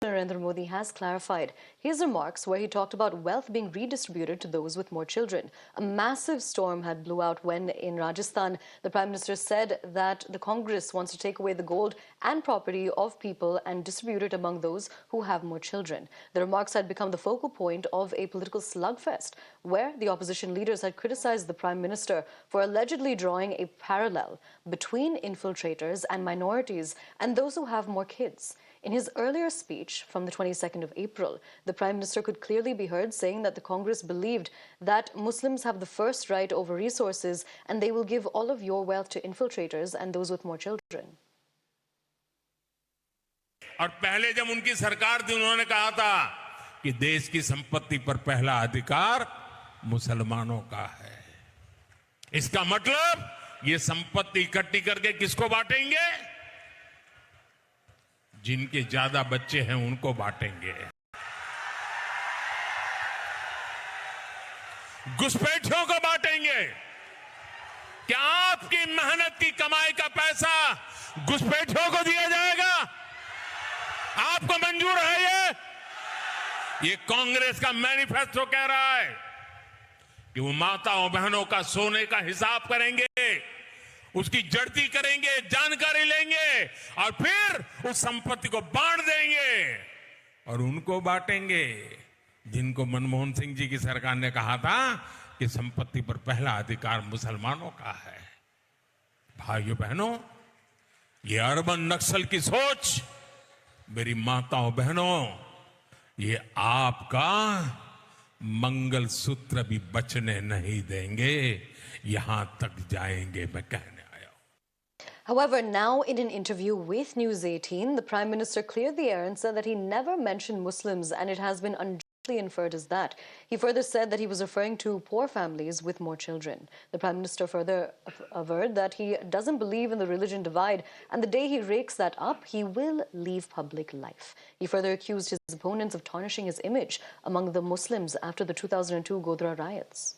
Narendra Modi has clarified his remarks where he talked about wealth being redistributed to those with more children. A massive storm had blew out when in Rajasthan, the Prime Minister said that the Congress wants to take away the gold and property of people and distribute it among those who have more children. The remarks had become the focal point of a political slugfest where the opposition leaders had criticized the Prime Minister for allegedly drawing a parallel between infiltrators and minorities and those who have more kids. In his earlier speech from the 22nd of April, the Prime Minister could clearly be heard saying that the Congress believed that Muslims have the first right over resources and they will give all of your wealth to infiltrators and those with more children. और पहले जब उनकी सरकार थी उन्होंने कहा था कि देश की संपत्ति पर पहला अधिकार मुसलमानों का है। इसका मतलब ये संपत्ति इकट्ठी करके किसको बांटेंगे? जिनके ज्यादा बच्चे हैं उनको बांटेंगे। घुसपैठियों को बांटेंगे। क्या आपकी मेहनत की कमाई का पैसा घुसपैठियों को दिया जाएगा? आपको मंजूर है ये कांग्रेस का मैनिफेस्टो कह रहा है कि वो माताओं बहनों का सोने का हिसाब करेंगे, उसकी जड़ती करेंगे, जानकारी लेंगे और फिर उस संपत्ति को बांट देंगे और उनको बांटेंगे जिनको मनमोहन सिंह जी की सरकार ने कहा था कि संपत्ति पर पहला अधिकार मुसलमानों का है। भाइयों बहनों, ये अर्बन नक्सल की सोच, मेरी माताओं बहनों, ये आपका मंगलसूत्र भी बचने नहीं देंगे, यहां तक जाएंगे मैं कहने। However, now in an interview with News 18, the Prime Minister cleared the air and said that he never mentioned Muslims and it has been unjustly inferred as that. He further said that he was referring to poor families with more children. The Prime Minister further averred that he doesn't believe in the religion divide and the day he rakes that up, he will leave public life. He further accused his opponents of tarnishing his image among the Muslims after the 2002 Godhra riots.